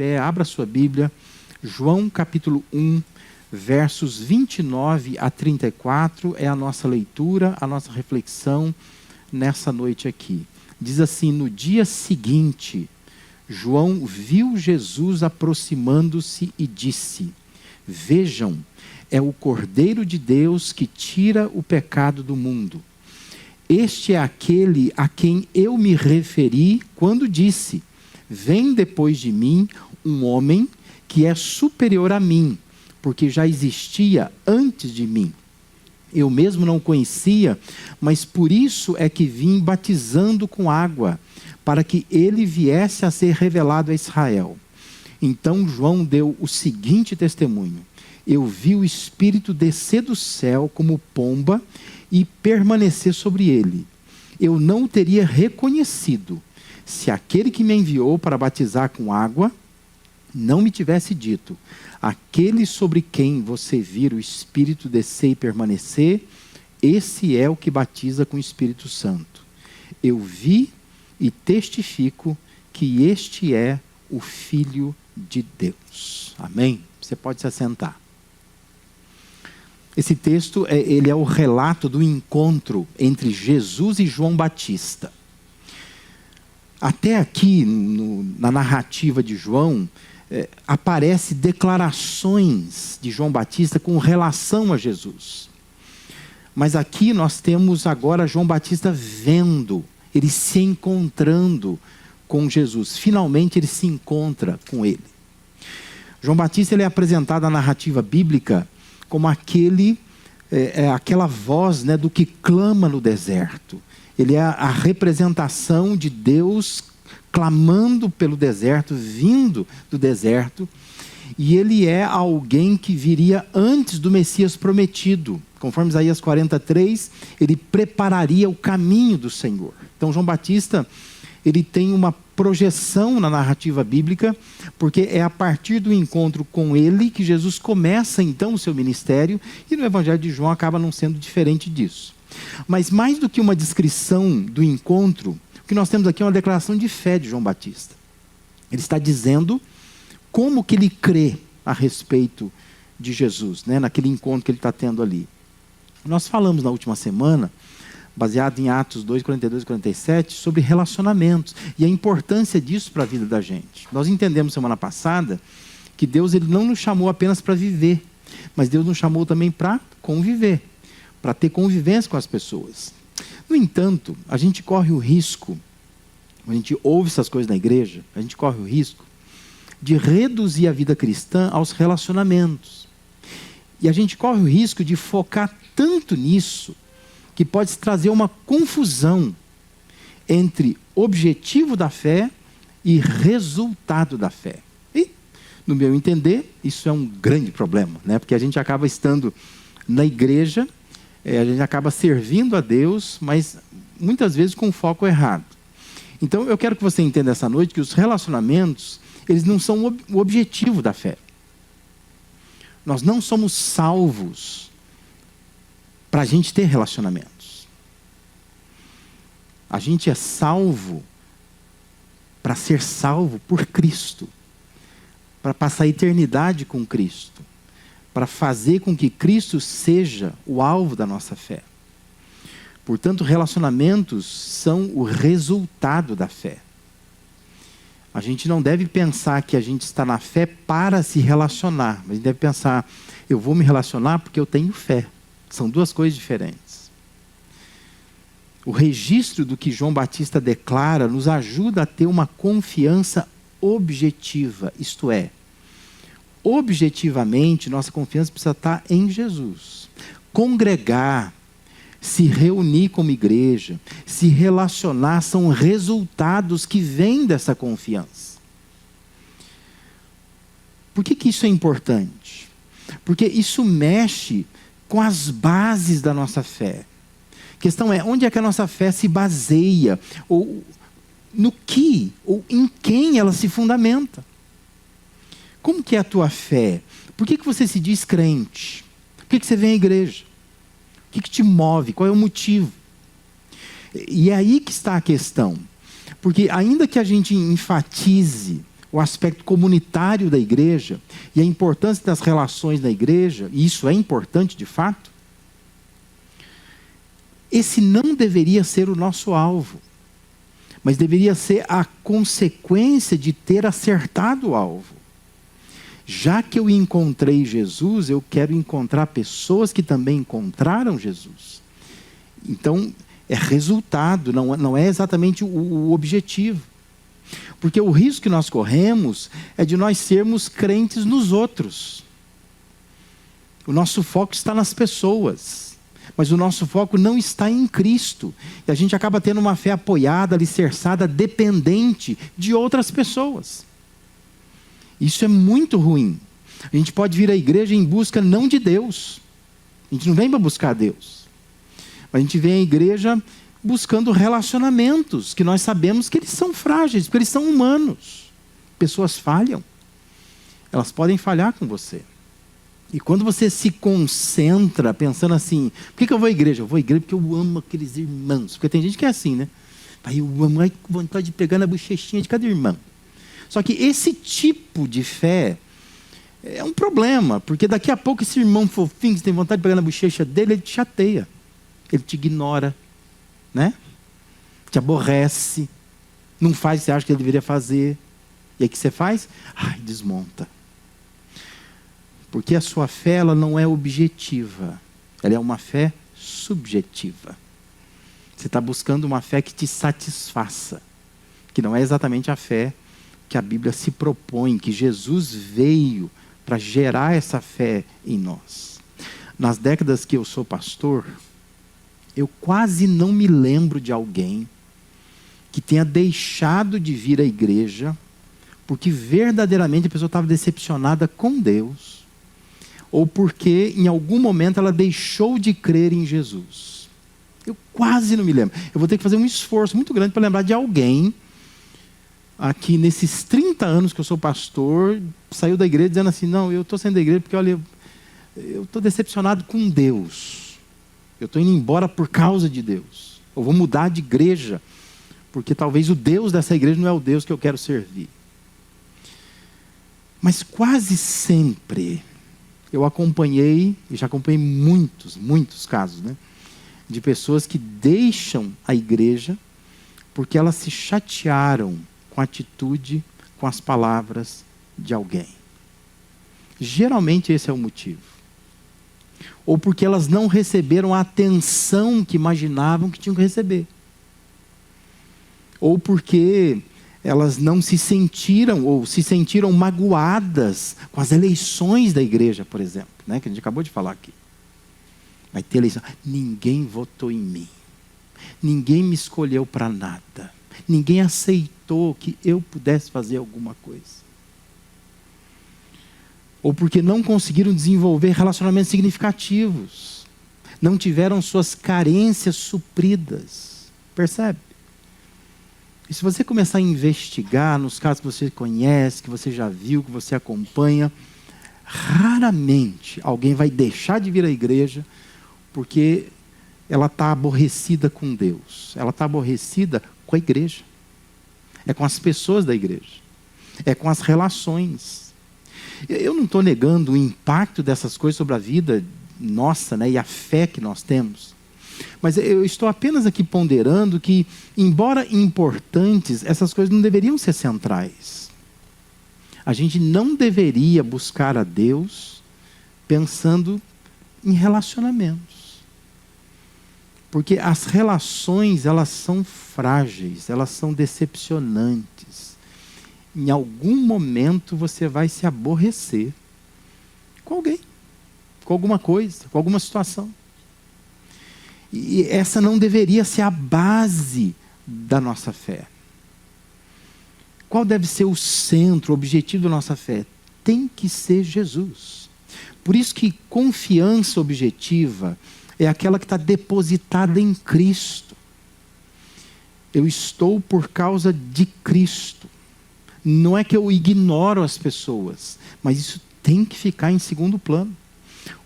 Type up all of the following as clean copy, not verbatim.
pé, abra sua Bíblia, João capítulo 1, versos 29 a 34, é a nossa leitura, a nossa reflexão nessa noite aqui. Diz assim: no dia seguinte, João viu Jesus aproximando-se e disse: vejam, é o Cordeiro de Deus que tira o pecado do mundo. Este é aquele a quem eu me referi quando disse: vem depois de mim um homem que é superior a mim, porque já existia antes de mim. Eu mesmo não o conhecia, mas por isso é que vim batizando com água, para que ele viesse a ser revelado a Israel. Então João deu o seguinte testemunho: eu vi o Espírito descer do céu como pomba e permanecer sobre ele. Eu não o teria reconhecido, se aquele que me enviou para batizar com água não me tivesse dito: aquele sobre quem você vir o Espírito descer e permanecer, esse é o que batiza com o Espírito Santo. Eu vi e testifico que este é o Filho de Deus. Amém? Você pode se assentar. Esse texto ele é o relato do encontro entre Jesus e João Batista. Até aqui, na narrativa de João, aparece declarações de João Batista com relação a Jesus. Mas aqui nós temos agora João Batista vendo, ele se encontrando com Jesus. Finalmente ele se encontra com ele. João Batista ele é apresentado na narrativa bíblica como aquela voz, né, do que clama no deserto. Ele é a representação de Deus clamando pelo deserto, vindo do deserto. E ele é alguém que viria antes do Messias prometido. Conforme Isaías 43, ele prepararia o caminho do Senhor. Então João Batista, ele tem uma projeção na narrativa bíblica, porque é a partir do encontro com ele que Jesus começa então o seu ministério, e no Evangelho de João acaba não sendo diferente disso. Mas mais do que uma descrição do encontro, o que nós temos aqui é uma declaração de fé de João Batista. Ele está dizendo como que ele crê a respeito de Jesus, né, naquele encontro que ele está tendo ali. Nós falamos na última semana, baseado em Atos 2, 42 e 47, sobre relacionamentos e a importância disso para a vida da gente. Nós entendemos semana passada que Deus ele não nos chamou apenas para viver, mas Deus nos chamou também para conviver, para ter convivência com as pessoas. No entanto, a gente corre o risco, quando a gente ouve essas coisas na igreja, a gente corre o risco de reduzir a vida cristã aos relacionamentos. E a gente corre o risco de focar tanto nisso, que pode trazer uma confusão entre objetivo da fé e resultado da fé. E, no meu entender, isso é um grande problema, né? Porque a gente acaba estando na igreja, a gente acaba servindo a Deus, mas muitas vezes com foco errado. Então, eu quero que você entenda essa noite que os relacionamentos, eles não são o objetivo da fé. Nós não somos salvos para a gente ter relacionamentos. A gente é salvo para ser salvo por Cristo, para passar a eternidade com Cristo, para fazer com que Cristo seja o alvo da nossa fé. Portanto, relacionamentos são o resultado da fé. A gente não deve pensar que a gente está na fé para se relacionar, mas a gente deve pensar: eu vou me relacionar porque eu tenho fé. São duas coisas diferentes. O registro do que João Batista declara nos ajuda a ter uma confiança objetiva, isto é, objetivamente, nossa confiança precisa estar em Jesus. Congregar, se reunir como igreja, se relacionar, são resultados que vêm dessa confiança. Por que isso é importante? Porque isso mexe com as bases da nossa fé. A questão é, onde é que a nossa fé se baseia? Ou no que? Ou em quem ela se fundamenta? Como que é a tua fé? Por que você se diz crente? Por que você vem à igreja? O que te move? Qual é o motivo? E é aí que está a questão. Porque ainda que a gente enfatize o aspecto comunitário da igreja e a importância das relações na igreja, e isso é importante de fato, esse não deveria ser o nosso alvo, mas deveria ser a consequência de ter acertado o alvo. Já que eu encontrei Jesus, eu quero encontrar pessoas que também encontraram Jesus. Então, é resultado, não é exatamente o objetivo. Porque o risco que nós corremos é de nós sermos crentes nos outros. O nosso foco está nas pessoas, mas o nosso foco não está em Cristo. E a gente acaba tendo uma fé apoiada, alicerçada, dependente de outras pessoas. Isso é muito ruim. A gente pode vir à igreja em busca não de Deus. A gente não vem para buscar Deus. A gente vem à igreja buscando relacionamentos, que nós sabemos que eles são frágeis, porque eles são humanos. Pessoas falham. Elas podem falhar com você. E quando você se concentra pensando assim, por que eu vou à igreja? Eu vou à igreja porque eu amo aqueles irmãos. Porque tem gente que é assim, né? Aí eu amo, ai, vontade de pegar na bochechinha de cada irmão. Só que esse tipo de fé é um problema, porque daqui a pouco esse irmão fofinho que você tem vontade de pegar na bochecha dele, ele te chateia. Ele te ignora, né? Te aborrece, não faz o que você acha que ele deveria fazer. E aí o que você faz? Ai, desmonta. Porque a sua fé, ela não é objetiva, ela é uma fé subjetiva. Você está buscando uma fé que te satisfaça, que não é exatamente a fé que a Bíblia se propõe, que Jesus veio para gerar essa fé em nós. Nas décadas que eu sou pastor, eu quase não me lembro de alguém que tenha deixado de vir à igreja porque verdadeiramente a pessoa estava decepcionada com Deus, ou porque em algum momento ela deixou de crer em Jesus. Eu quase não me lembro. Eu vou ter que fazer um esforço muito grande para lembrar de alguém aqui nesses 30 anos que eu sou pastor, saiu da igreja dizendo assim, não, eu estou saindo da igreja porque, olha, eu estou decepcionado com Deus. Eu estou indo embora por causa de Deus. Eu vou mudar de igreja, porque talvez o Deus dessa igreja não é o Deus que eu quero servir. Mas quase sempre eu acompanhei, e já acompanhei muitos casos, né, de pessoas que deixam a igreja porque elas se chatearam com a atitude, com as palavras de alguém. Geralmente esse é o motivo. Ou porque elas não receberam a atenção que imaginavam que tinham que receber. Ou porque elas não se sentiram, ou se sentiram magoadas com as eleições da igreja, por exemplo, né, que a gente acabou de falar aqui. Vai ter eleição. Ninguém votou em mim. Ninguém me escolheu para nada. Ninguém aceitou que eu pudesse fazer alguma coisa. Ou porque não conseguiram desenvolver relacionamentos significativos. Não tiveram suas carências supridas. Percebe? E se você começar a investigar nos casos que você conhece, que você já viu, que você acompanha, raramente alguém vai deixar de vir à igreja porque ela está aborrecida com Deus. Ela está aborrecida com a igreja. É com as pessoas da igreja. É com as relações. Eu não estou negando o impacto dessas coisas sobre a vida nossa, né, e a fé que nós temos. Mas eu estou apenas aqui ponderando que, embora importantes, essas coisas não deveriam ser centrais. A gente não deveria buscar a Deus pensando em relacionamentos. Porque as relações, elas são frágeis, elas são decepcionantes. Em algum momento você vai se aborrecer com alguém, com alguma coisa, com alguma situação. E essa não deveria ser a base da nossa fé. Qual deve ser o centro, o objetivo da nossa fé? Tem que ser Jesus. Por isso que confiança objetiva é aquela que está depositada em Cristo. Eu estou por causa de Cristo. Não é que eu ignoro as pessoas, mas isso tem que ficar em segundo plano.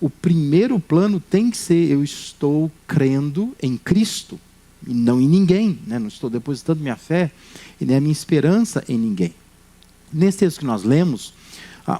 O primeiro plano tem que ser, eu estou crendo em Cristo, e não em ninguém, né? Não estou depositando minha fé e nem a minha esperança em ninguém. Nesse texto que nós lemos,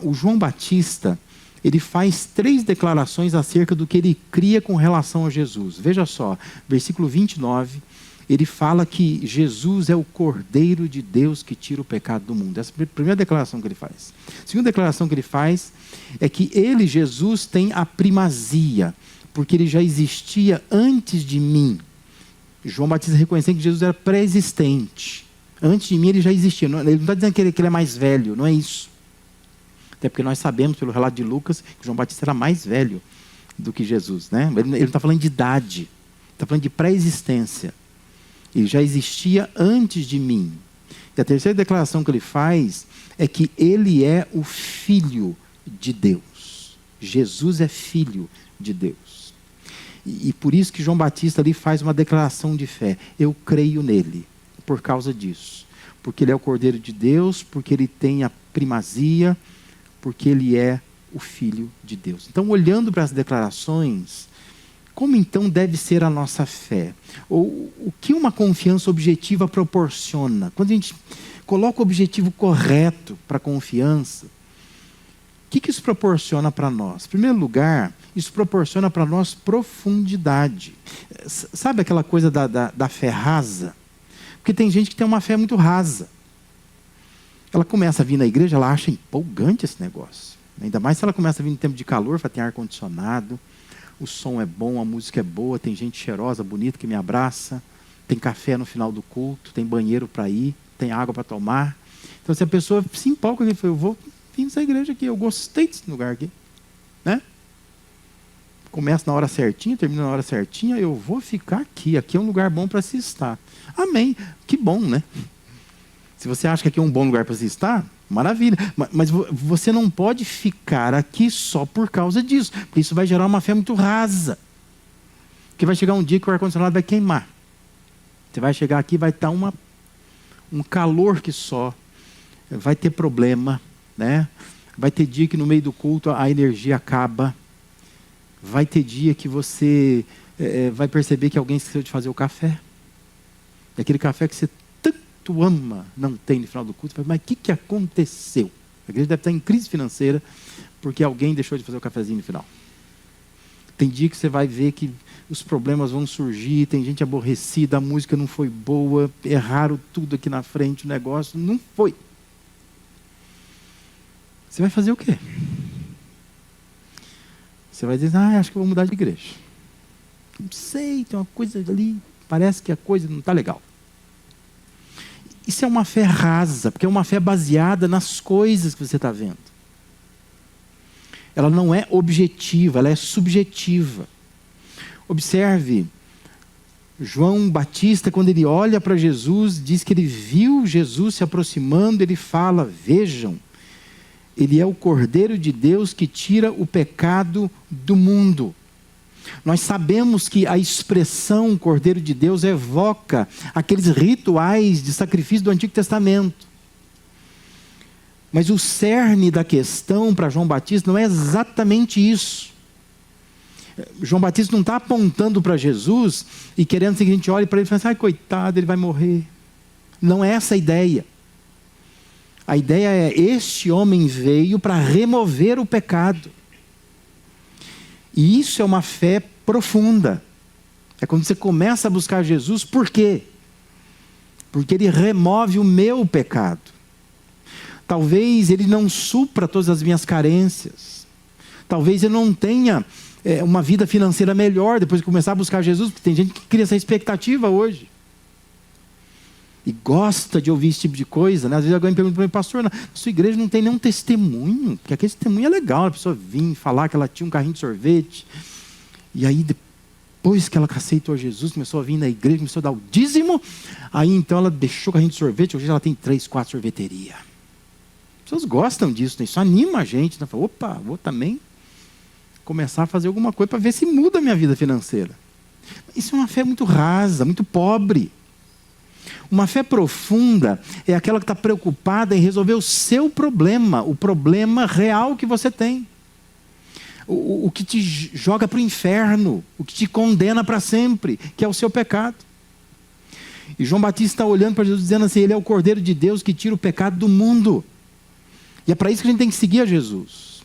o João Batista, ele faz 3 declarações acerca do que ele cria com relação a Jesus. Veja só, versículo 29, ele fala que Jesus é o Cordeiro de Deus que tira o pecado do mundo. Essa é a primeira declaração que ele faz. A segunda declaração que ele faz é que ele, Jesus, tem a primazia, porque ele já existia antes de mim. João Batista reconhecendo que Jesus era pré-existente. Antes de mim ele já existia. Ele não está dizendo que ele é mais velho, não é isso. Até porque nós sabemos pelo relato de Lucas que João Batista era mais velho do que Jesus, né? Ele não está falando de idade, ele está falando de pré-existência. Ele já existia antes de mim. E a terceira declaração que ele faz é que ele é o Filho de Deus. Jesus é Filho de Deus. E por isso que João Batista ali faz uma declaração de fé. Eu creio nele, por causa disso. Porque ele é o Cordeiro de Deus, porque ele tem a primazia, porque ele é o Filho de Deus. Então, olhando para as declarações, como então deve ser a nossa fé? Ou o que uma confiança objetiva proporciona? Quando a gente coloca o objetivo correto para a confiança, o que isso proporciona para nós? Em primeiro lugar, isso proporciona para nós profundidade. Sabe aquela coisa da fé rasa? Porque tem gente que tem uma fé muito rasa. Ela começa a vir na igreja, ela acha empolgante esse negócio. Ainda mais se ela começa a vir no tempo de calor, tem ar-condicionado, o som é bom, a música é boa, tem gente cheirosa, bonita que me abraça, tem café no final do culto, tem banheiro para ir, tem água para tomar. Então se a pessoa se empolga, ele fala, eu vou vir nessa igreja aqui, eu gostei desse lugar aqui. Né? Começa na hora certinha, termina na hora certinha, eu vou ficar aqui é um lugar bom para se estar. Amém, que bom, né? Se você acha que aqui é um bom lugar para se estar, maravilha. Mas você não pode ficar aqui só por causa disso. Porque isso vai gerar uma fé muito rasa. Porque vai chegar um dia que o ar-condicionado vai queimar. Você vai chegar aqui e vai estar um calor que só. Vai ter problema. Né? Vai ter dia que no meio do culto a energia acaba. Vai ter dia que você vai perceber que alguém esqueceu de fazer o café. E aquele café que você tu ama, não tem no final do culto. Mas o que aconteceu? A igreja deve estar em crise financeira porque alguém deixou de fazer o cafezinho no final. Tem dia que você vai ver que os problemas vão surgir, tem gente aborrecida, a música não foi boa, erraram tudo aqui na frente, o negócio não foi. Você vai fazer o quê? Você vai dizer, acho que eu vou mudar de igreja. Não sei, tem uma coisa ali, parece que a coisa não está legal. Isso é uma fé rasa, porque é uma fé baseada nas coisas que você está vendo. Ela não é objetiva, ela é subjetiva. Observe, João Batista, quando ele olha para Jesus, diz que ele viu Jesus se aproximando, ele fala, vejam, ele é o Cordeiro de Deus que tira o pecado do mundo. Nós sabemos que a expressão Cordeiro de Deus evoca aqueles rituais de sacrifício do Antigo Testamento. Mas o cerne da questão para João Batista não é exatamente isso. João Batista não está apontando para Jesus e querendo que a gente olhe para ele e fale assim, coitado, ele vai morrer. Não é essa a ideia. A ideia é, este homem veio para remover o pecado. E isso é uma fé profunda. É quando você começa a buscar Jesus, por quê? Porque ele remove o meu pecado. Talvez ele não supra todas as minhas carências. Talvez eu não tenha uma vida financeira melhor depois de começar a buscar Jesus, porque tem gente que cria essa expectativa hoje. E gosta de ouvir esse tipo de coisa, né? Às vezes alguém me pergunta para mim, pastor, na sua igreja não tem nenhum testemunho, porque aquele testemunho é legal, a pessoa vir falar que ela tinha um carrinho de sorvete, e aí depois que ela aceitou Jesus, começou a vir na igreja, começou a dar o dízimo, aí então ela deixou o carrinho de sorvete, hoje ela tem 3, 4 sorveterias. As pessoas gostam disso, né? Isso anima a gente, né? Fala, opa, vou também começar a fazer alguma coisa para ver se muda a minha vida financeira. Isso é uma fé muito rasa, muito pobre. Uma fé profunda é aquela que está preocupada em resolver o seu problema, o problema real que você tem. O que te joga para o inferno, o que te condena para sempre, que é o seu pecado. E João Batista está olhando para Jesus dizendo assim, ele é o Cordeiro de Deus que tira o pecado do mundo. E é para isso que a gente tem que seguir a Jesus.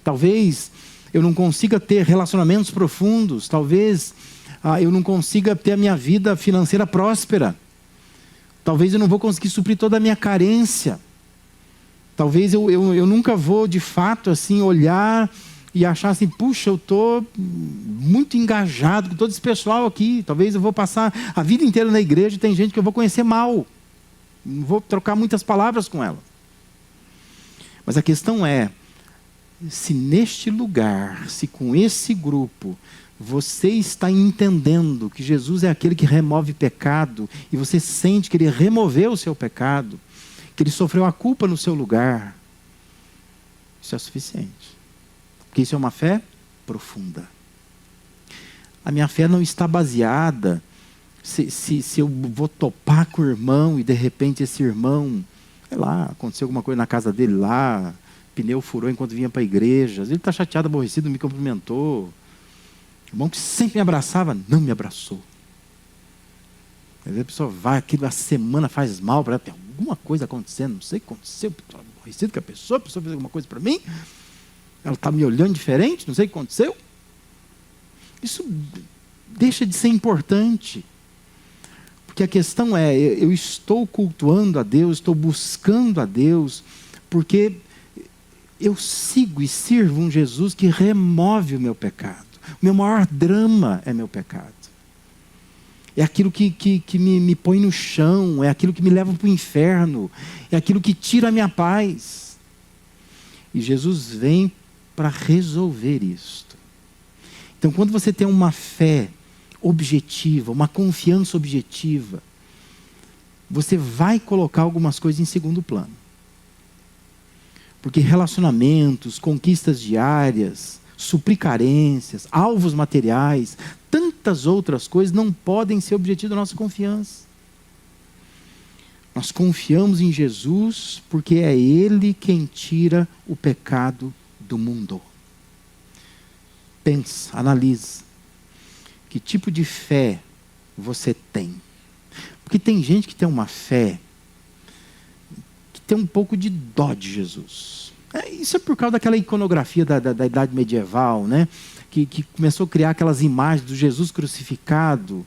Talvez eu não consiga ter relacionamentos profundos, talvez eu não consiga ter a minha vida financeira próspera, talvez eu não vou conseguir suprir toda a minha carência, talvez eu nunca vou de fato assim olhar e achar assim, puxa, eu estou muito engajado com todo esse pessoal aqui, talvez eu vou passar a vida inteira na igreja e tem gente que eu vou conhecer mal, não vou trocar muitas palavras com ela. Mas a questão é, se neste lugar, se com esse grupo, você está entendendo que Jesus é aquele que remove pecado, e você sente que Ele removeu o seu pecado, que Ele sofreu a culpa no seu lugar, isso é suficiente. Porque isso é uma fé profunda. A minha fé não está baseada se eu vou topar com o irmão e de repente esse irmão, sei lá, aconteceu alguma coisa na casa dele lá, pneu furou enquanto vinha para a igreja, às vezes ele está chateado, aborrecido, não me cumprimentou. O irmão que sempre me abraçava, não me abraçou. Às vezes a pessoa vai, aquilo a semana faz mal para ela, tem alguma coisa acontecendo, não sei o que aconteceu, estou aborrecido com a pessoa fez alguma coisa para mim, ela está me olhando diferente, não sei o que aconteceu. Isso deixa de ser importante. Porque a questão é, eu estou cultuando a Deus, estou buscando a Deus, porque eu sigo e sirvo um Jesus que remove o meu pecado. O meu maior drama é meu pecado. É aquilo que me põe no chão, é aquilo que me leva para o inferno, é aquilo que tira a minha paz. E Jesus vem para resolver isto. Então, quando você tem uma fé objetiva, uma confiança objetiva, você vai colocar algumas coisas em segundo plano. Porque relacionamentos, conquistas diárias, suprir carências, alvos materiais, tantas outras coisas não podem ser objetivo da nossa confiança. Nós confiamos em Jesus porque é Ele quem tira o pecado do mundo. Pensa, analisa. Que tipo de fé você tem? Porque tem gente que tem uma fé que tem um pouco de dó de Jesus. Isso é por causa daquela iconografia da idade medieval, né? Que começou a criar aquelas imagens do Jesus crucificado,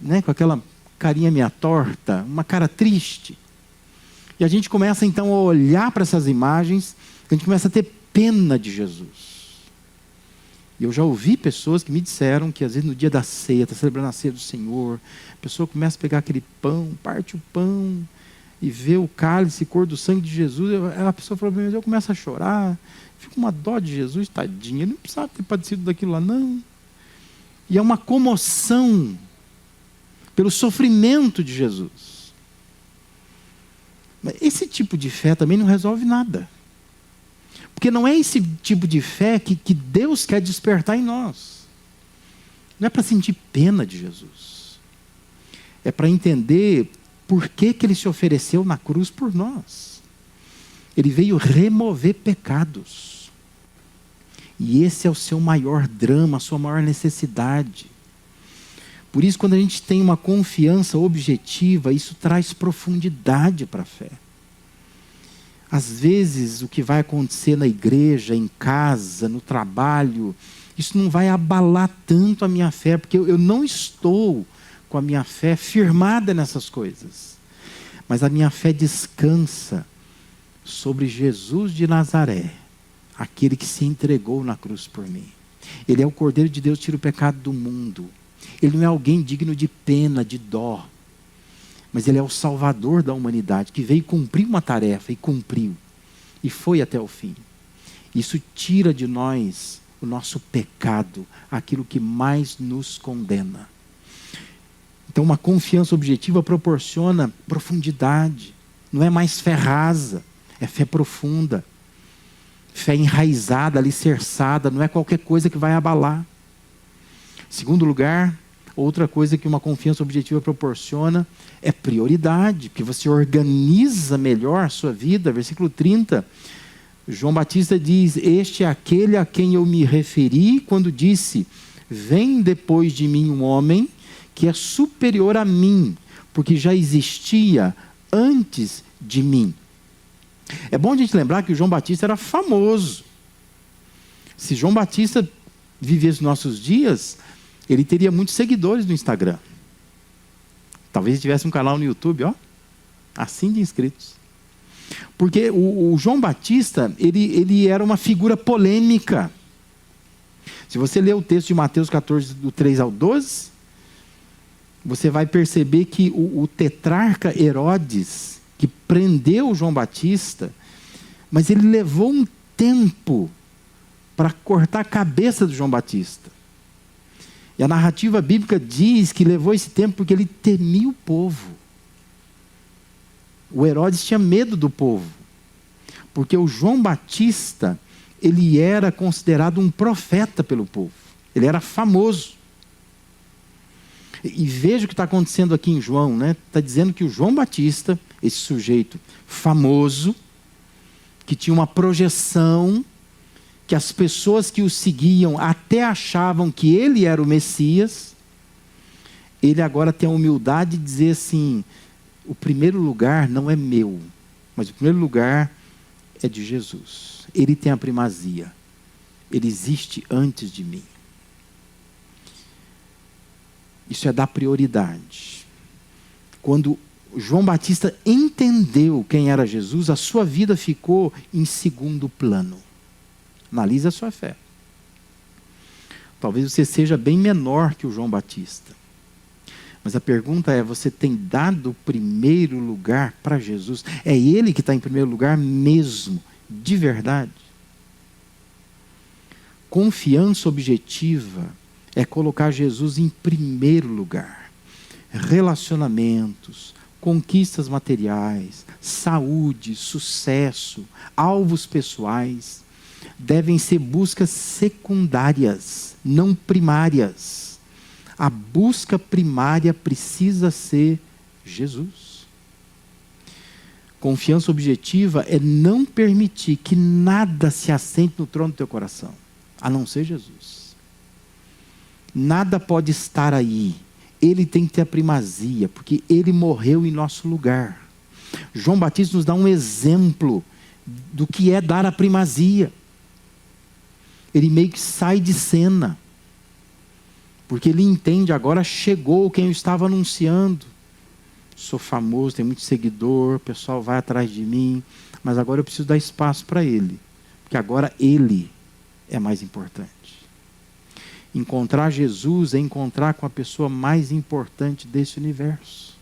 né? Com aquela carinha meia torta, uma cara triste. E a gente começa então a olhar para essas imagens, a gente começa a ter pena de Jesus. E eu já ouvi pessoas que me disseram que às vezes no dia da ceia, está celebrando a ceia do Senhor, a pessoa começa a pegar aquele pão, parte o pão e vê o cálice, cor do sangue de Jesus, a pessoa fala, mas eu começo a chorar, fico uma dó de Jesus, tadinha, ele não precisava ter padecido daquilo lá, não. E é uma comoção pelo sofrimento de Jesus. Mas esse tipo de fé também não resolve nada. Porque não é esse tipo de fé que Deus quer despertar em nós. Não é para sentir pena de Jesus. É para entender por que Ele se ofereceu na cruz por nós. Ele veio remover pecados. E esse é o seu maior drama, a sua maior necessidade. Por isso, quando a gente tem uma confiança objetiva, isso traz profundidade para a fé. Às vezes, o que vai acontecer na igreja, em casa, no trabalho, isso não vai abalar tanto a minha fé, porque eu não estou com a minha fé firmada nessas coisas. Mas a minha fé descansa sobre Jesus de Nazaré, aquele que se entregou na cruz por mim. Ele é o Cordeiro de Deus que tira o pecado do mundo. Ele não é alguém digno de pena, de dó. Mas Ele é o Salvador da humanidade, que veio cumprir uma tarefa, e cumpriu. E foi até o fim. Isso tira de nós o nosso pecado, aquilo que mais nos condena. Então, uma confiança objetiva proporciona profundidade. Não é mais fé rasa, é fé profunda. Fé enraizada, alicerçada, não é qualquer coisa que vai abalar. Segundo lugar, outra coisa que uma confiança objetiva proporciona é prioridade, porque você organiza melhor a sua vida. Versículo 30, João Batista diz, este é aquele a quem eu me referi quando disse, vem depois de mim um homem que é superior a mim, porque já existia antes de mim. É bom a gente lembrar que o João Batista era famoso. Se João Batista vivesse os nossos dias, ele teria muitos seguidores no Instagram. Talvez ele tivesse um canal no YouTube, ó, assim de inscritos. Porque o João Batista, ele era uma figura polêmica. Se você ler o texto de Mateus 14, do 3 ao 12, você vai perceber que o tetrarca Herodes, que prendeu João Batista, mas ele levou um tempo para cortar a cabeça do João Batista. E a narrativa bíblica diz que levou esse tempo porque ele temia o povo. O Herodes tinha medo do povo, porque o João Batista, ele era considerado um profeta pelo povo. Ele era famoso. E veja o que está acontecendo aqui em João, né? Está dizendo que o João Batista, esse sujeito famoso, que tinha uma projeção, que as pessoas que o seguiam até achavam que ele era o Messias, ele agora tem a humildade de dizer assim: o primeiro lugar não é meu, mas o primeiro lugar é de Jesus. Ele tem a primazia. Ele existe antes de mim. Isso é dar prioridade. Quando João Batista entendeu quem era Jesus, a sua vida ficou em segundo plano. Analise a sua fé. Talvez você seja bem menor que o João Batista. Mas a pergunta é: você tem dado o primeiro lugar para Jesus? É Ele que está em primeiro lugar mesmo, de verdade? Confiança objetiva é colocar Jesus em primeiro lugar. Relacionamentos, conquistas materiais, saúde, sucesso, alvos pessoais, devem ser buscas secundárias, não primárias. A busca primária precisa ser Jesus. Confiança objetiva é não permitir que nada se assente no trono do teu coração, a não ser Jesus. Nada pode estar aí. Ele tem que ter a primazia, porque Ele morreu em nosso lugar. João Batista nos dá um exemplo do que é dar a primazia. Ele meio que sai de cena, porque ele entende: agora chegou quem eu estava anunciando. Sou famoso, tenho muito seguidor, o pessoal vai atrás de mim, mas agora eu preciso dar espaço para Ele, porque agora Ele é mais importante. Encontrar Jesus é encontrar com a pessoa mais importante desse universo.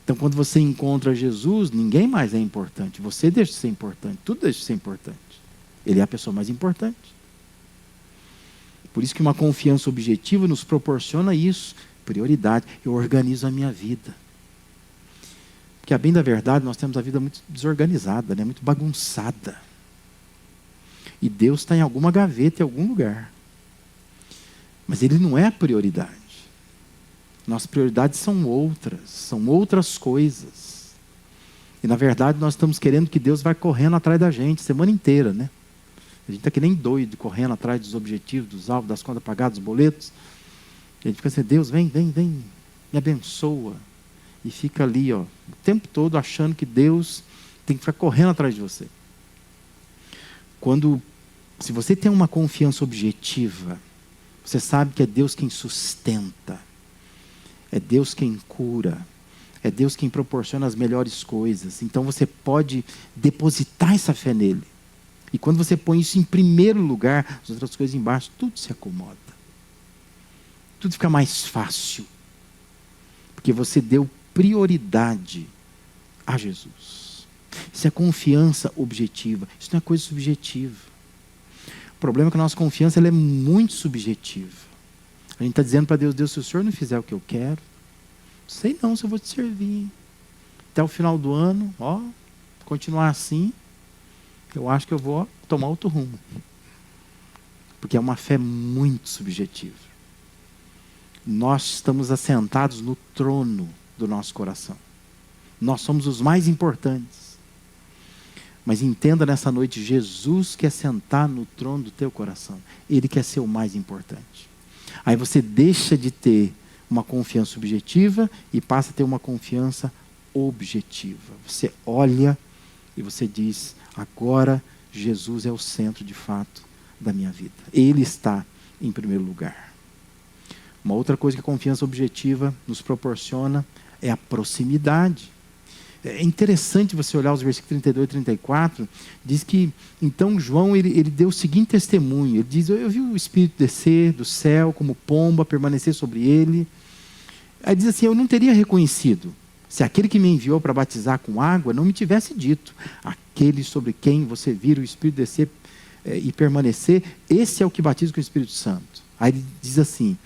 Então, quando você encontra Jesus, ninguém mais é importante. Você deixa de ser importante, tudo deixa de ser importante. Ele é a pessoa mais importante. Por isso que uma confiança objetiva nos proporciona isso, prioridade. Eu organizo a minha vida. Porque, a bem da verdade, nós temos a vida muito desorganizada, né? Muito bagunçada. E Deus está em alguma gaveta, em algum lugar. Mas Ele não é a prioridade. Nossas prioridades são outras coisas. E na verdade nós estamos querendo que Deus vai correndo atrás da gente, semana inteira, né? A gente está que nem doido, correndo atrás dos objetivos, dos alvos, das contas pagadas, dos boletos. A gente fica assim: Deus, vem, me abençoa. E fica ali, ó, o tempo todo achando que Deus tem que ficar correndo atrás de você. Se você tem uma confiança objetiva, você sabe que é Deus quem sustenta, é Deus quem cura, é Deus quem proporciona as melhores coisas. Então você pode depositar essa fé nele. E quando você põe isso em primeiro lugar, as outras coisas embaixo, tudo se acomoda. Tudo fica mais fácil. Porque você deu prioridade a Jesus. Isso é confiança objetiva, isso não é coisa subjetiva. O problema é que a nossa confiança ela é muito subjetiva. A gente está dizendo para Deus: Deus, se o Senhor não fizer o que eu quero, sei não se eu vou te servir. Até o final do ano, ó, continuar assim, eu acho que eu vou tomar outro rumo. Porque é uma fé muito subjetiva. Nós estamos assentados no trono do nosso coração. Nós somos os mais importantes. Mas entenda nessa noite: Jesus quer sentar no trono do teu coração. Ele quer ser o mais importante. Aí você deixa de ter uma confiança subjetiva e passa a ter uma confiança objetiva. Você olha E você diz, agora Jesus é o centro de fato da minha vida. Ele está em primeiro lugar. Uma outra coisa que a confiança objetiva nos proporciona é a proximidade. É interessante você olhar os versículos 32 e 34, diz que, então João, ele deu o seguinte testemunho, ele diz, eu vi o Espírito descer do céu como pomba, permanecer sobre ele. Aí diz assim, eu não teria reconhecido, se aquele que me enviou para batizar com água não me tivesse dito, aquele sobre quem você vira o Espírito descer e permanecer, esse é o que batiza com o Espírito Santo. Aí ele diz assim,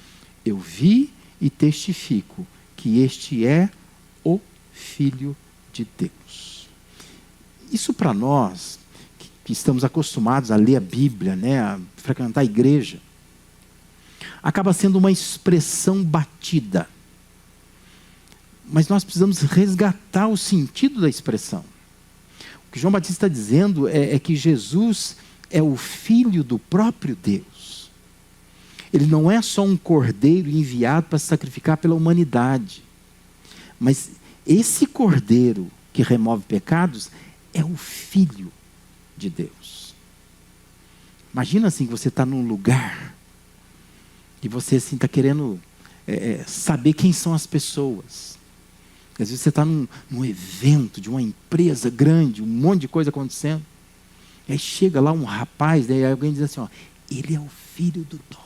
eu vi e testifico que este é o Filho de Deus. Isso para nós, que estamos acostumados a ler a Bíblia, né, a frequentar a igreja, acaba sendo uma expressão batida. Mas nós precisamos resgatar o sentido da expressão. O que João Batista está dizendo é que Jesus é o Filho do próprio Deus. Ele não é só um cordeiro enviado para se sacrificar pela humanidade. Mas esse cordeiro que remove pecados é o Filho de Deus. Imagina assim que você está num lugar e você assim, está querendo saber quem são as pessoas. Às vezes você está num evento de uma empresa grande, um monte de coisa acontecendo. E aí chega lá um rapaz, daí alguém diz assim, ó, ele é o filho do dono.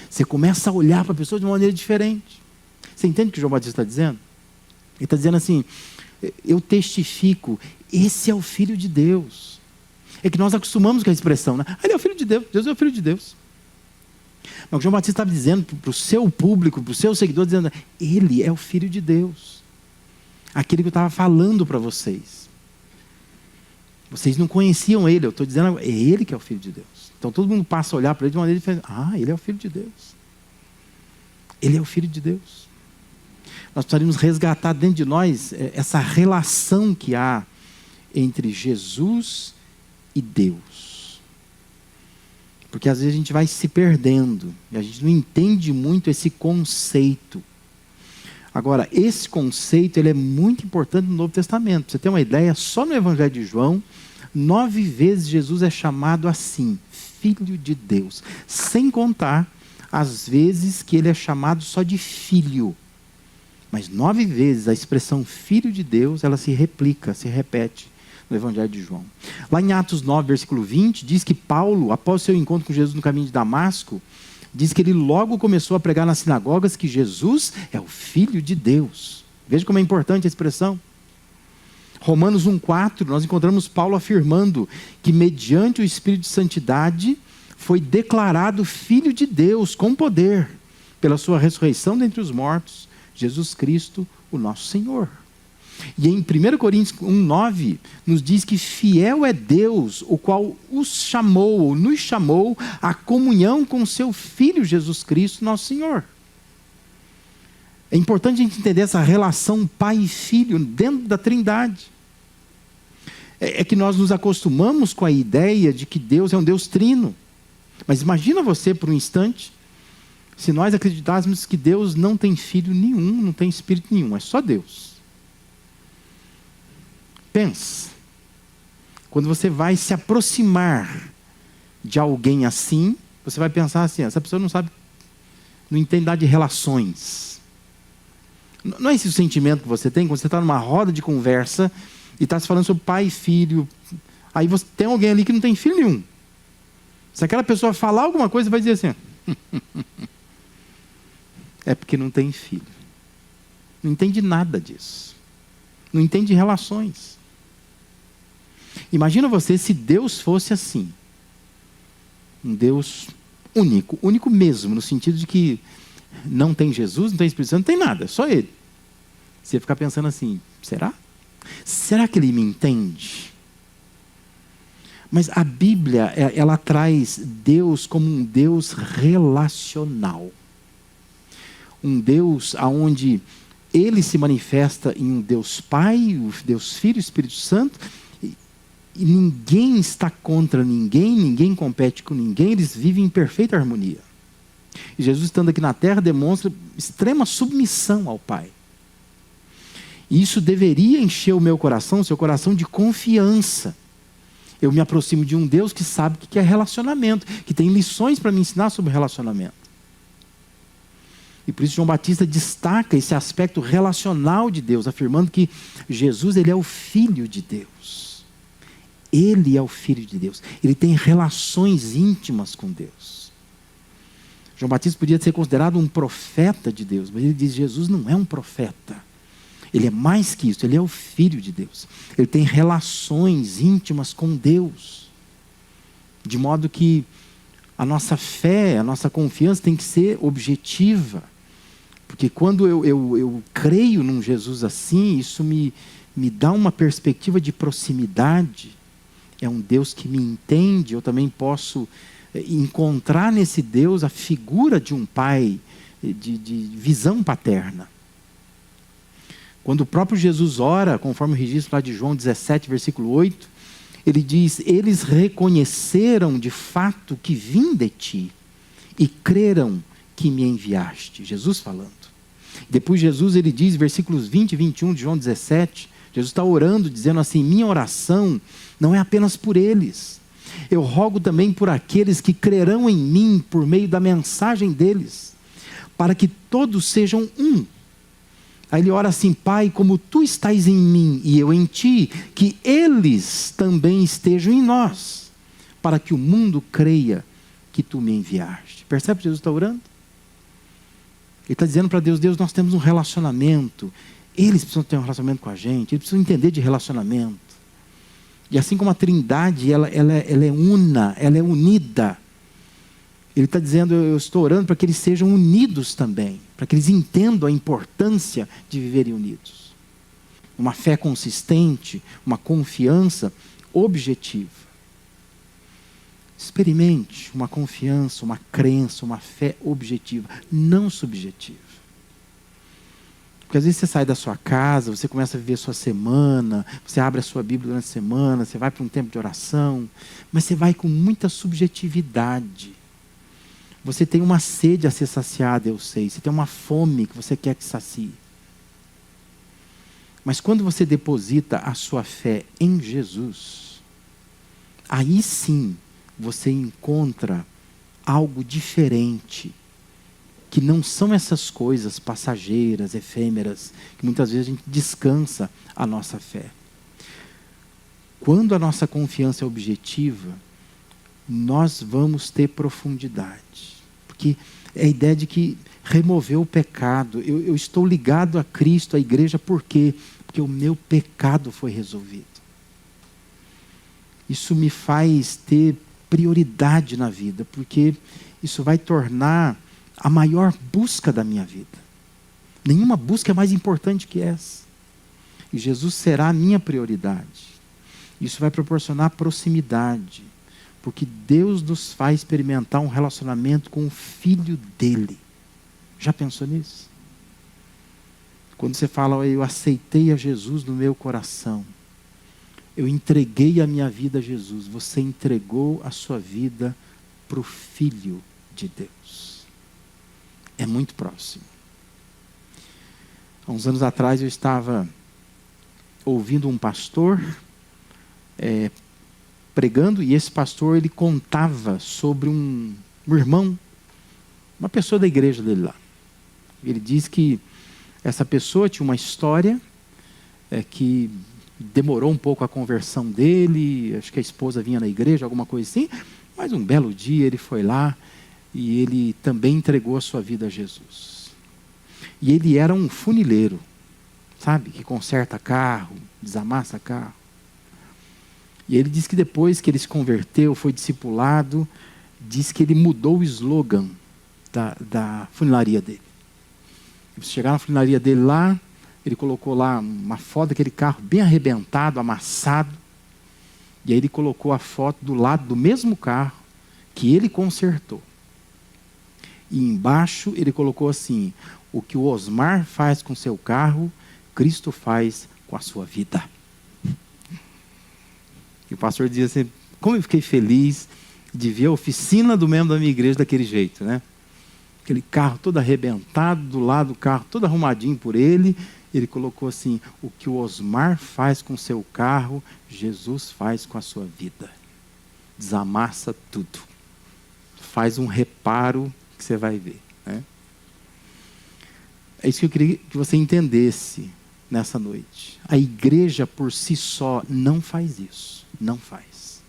Você começa a olhar para a pessoa de uma maneira diferente. Você entende o que João Batista está dizendo? Ele está dizendo assim, eu testifico, esse é o Filho de Deus. É que nós acostumamos com a expressão, né? Ele é o Filho de Deus, Deus é o Filho de Deus. Mas o João Batista estava dizendo para o seu público, para o seu seguidor, dizendo, ele é o Filho de Deus. Aquele que eu estava falando para vocês. Vocês não conheciam ele, eu estou dizendo, é ele que é o Filho de Deus. Então todo mundo passa a olhar para ele de uma maneira diferente. Ele é o Filho de Deus. Ele é o Filho de Deus. Nós precisaríamos resgatar dentro de nós essa relação que há entre Jesus e Deus. Porque às vezes a gente vai se perdendo e a gente não entende muito esse conceito. Agora, esse conceito ele é muito importante no Novo Testamento. Pra você ter uma ideia, só no Evangelho de João, 9 vezes Jesus é chamado assim, Filho de Deus. Sem contar as vezes que ele é chamado só de Filho. Mas 9 vezes a expressão Filho de Deus, ela se replica, se repete no Evangelho de João. Lá em Atos 9, versículo 20, diz que Paulo, após seu encontro com Jesus no caminho de Damasco, diz que ele logo começou a pregar nas sinagogas que Jesus é o Filho de Deus. Veja como é importante a expressão. Romanos 1,4, nós encontramos Paulo afirmando que mediante o Espírito de Santidade foi declarado Filho de Deus com poder, pela sua ressurreição dentre os mortos, Jesus Cristo, o nosso Senhor. E em 1 Coríntios 1,9, nos diz que fiel é Deus, o qual os chamou, ou nos chamou, à comunhão com seu Filho Jesus Cristo, nosso Senhor. É importante a gente entender essa relação pai e filho dentro da Trindade. É que nós nos acostumamos com a ideia de que Deus é um Deus trino. Mas imagina você por um instante, se nós acreditássemos que Deus não tem filho nenhum, não tem espírito nenhum, é só Deus. Pensa, quando você vai se aproximar de alguém assim, você vai pensar assim, essa pessoa não sabe, não entende nada de relações. Não é esse o sentimento que você tem quando você está numa roda de conversa e está se falando sobre pai e filho, aí você tem alguém ali que não tem filho nenhum. Se aquela pessoa falar alguma coisa, vai dizer assim, é porque não tem filho. Não entende nada disso. Não entende relações. Imagina você se Deus fosse assim. Um Deus único. Único mesmo, no sentido de que não tem Jesus, não tem Espírito Santo, não tem nada, é só Ele. Você ficar pensando assim, será? Será que Ele me entende? Mas a Bíblia, ela traz Deus como um Deus relacional. Um Deus onde Ele se manifesta em um Deus Pai, o Deus Filho e o Espírito Santo, e ninguém está contra ninguém, ninguém compete com ninguém, eles vivem em perfeita harmonia. E Jesus, estando aqui na terra, demonstra extrema submissão ao Pai. E isso deveria encher o meu coração, o seu coração, de confiança. Eu me aproximo de um Deus que sabe o que é relacionamento, que tem lições para me ensinar sobre relacionamento. E por isso João Batista destaca esse aspecto relacional de Deus, afirmando que Jesus, ele é o Filho de Deus. Ele é o Filho de Deus. Ele tem relações íntimas com Deus. João Batista podia ser considerado um profeta de Deus, mas ele diz: Jesus não é um profeta. Ele é mais que isso, ele é o Filho de Deus. Ele tem relações íntimas com Deus. De modo que a nossa fé, a nossa confiança tem que ser objetiva. Porque quando eu creio num Jesus assim, isso me dá uma perspectiva de proximidade. É um Deus que me entende. Eu também posso encontrar nesse Deus a figura de um pai, de visão paterna. Quando o próprio Jesus ora, conforme o registro lá de João 17, versículo 8, ele diz: eles reconheceram de fato que vim de ti e creram que me enviaste. Jesus falando. Depois Jesus, ele diz, versículos 20 e 21 de João 17, Jesus está orando, dizendo assim: minha oração não é apenas por eles. Eu rogo também por aqueles que crerão em mim por meio da mensagem deles, para que todos sejam um. Aí ele ora assim: Pai, como tu estás em mim e eu em ti, que eles também estejam em nós, para que o mundo creia que tu me enviaste. Percebe que Jesus está orando? Ele está dizendo para Deus: Deus, nós temos um relacionamento, eles precisam ter um relacionamento com a gente, eles precisam entender de relacionamento. E assim como a Trindade, ela é una, ela é unida. Ele está dizendo: eu estou orando para que eles sejam unidos também, para que eles entendam a importância de viverem unidos. Uma fé consistente, uma confiança objetiva. Experimente uma confiança, uma crença, uma fé objetiva, não subjetiva. Porque às vezes você sai da sua casa, você começa a viver a sua semana, você abre a sua Bíblia durante a semana, você vai para um tempo de oração, mas você vai com muita subjetividade. Você tem uma sede a ser saciada, eu sei. Você tem uma fome que você quer que sacie. Mas quando você deposita a sua fé em Jesus, aí sim você encontra algo diferente, que não são essas coisas passageiras, efêmeras, que muitas vezes a gente descansa a nossa fé. Quando a nossa confiança é objetiva, nós vamos ter profundidade. Porque é a ideia de que removeu o pecado. Eu estou ligado a Cristo, à igreja, por quê? Porque o meu pecado foi resolvido. Isso me faz ter prioridade na vida, porque isso vai tornar a maior busca da minha vida. Nenhuma busca é mais importante que essa. E Jesus será a minha prioridade. Isso vai proporcionar proximidade, porque Deus nos faz experimentar um relacionamento com o Filho dele. Já pensou nisso? Quando você fala: eu aceitei a Jesus no meu coração, eu entreguei a minha vida a Jesus, você entregou a sua vida para o Filho de Deus. É muito próximo. Há uns anos atrás eu estava ouvindo um pastor pregando, e esse pastor, ele contava sobre um irmão, uma pessoa da igreja dele lá. Ele diz que essa pessoa tinha uma história que demorou um pouco a conversão dele, acho que a esposa vinha na igreja, alguma coisa assim, mas um belo dia ele foi lá e ele também entregou a sua vida a Jesus. E ele era um funileiro, sabe, que conserta carro, desamassa carro. E ele diz que depois que ele se converteu, foi discipulado, diz que ele mudou o slogan da funilaria dele. Você chegar na funilaria dele lá, ele colocou lá uma foto daquele carro bem arrebentado, amassado. E aí ele colocou a foto do lado do mesmo carro que ele consertou. E embaixo ele colocou assim: o que o Osmar faz com seu carro, Cristo faz com a sua vida. E o pastor dizia assim: como eu fiquei feliz de ver a oficina do membro da minha igreja daquele jeito, né? Aquele carro todo arrebentado, do lado do carro todo arrumadinho por ele, Ele colocou assim: o que o Osmar faz com seu carro, Jesus faz com a sua vida. Desamassa tudo. Faz um reparo que você vai ver, né? É isso que eu queria que você entendesse nessa noite. A igreja por si só não faz isso. Não faz.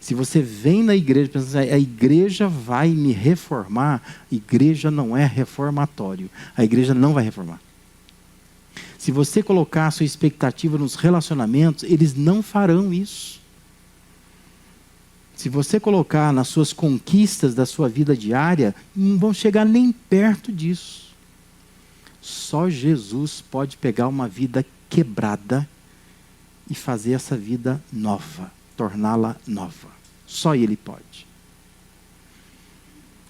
Se você vem na igreja pensando assim, a igreja vai me reformar, a igreja não é reformatório. A igreja não vai reformar. Se você colocar a sua expectativa nos relacionamentos, eles não farão isso. Se você colocar nas suas conquistas da sua vida diária, não vão chegar nem perto disso. Só Jesus pode pegar uma vida quebrada e fazer essa vida nova, torná-la nova. Só Ele pode.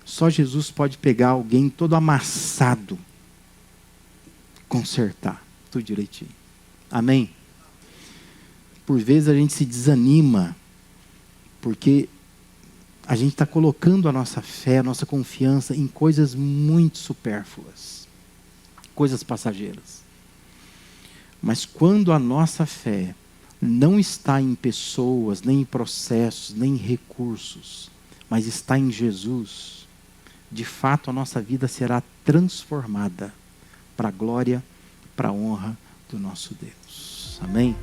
Só Jesus pode pegar alguém todo amassado, consertar tudo direitinho. Amém? Por vezes a gente se desanima, porque a gente está colocando a nossa fé, a nossa confiança em coisas muito supérfluas, coisas passageiras. Mas quando a nossa fé não está em pessoas, nem em processos, nem em recursos, mas está em Jesus, de fato a nossa vida será transformada para a glória, para a honra do nosso Deus. Amém?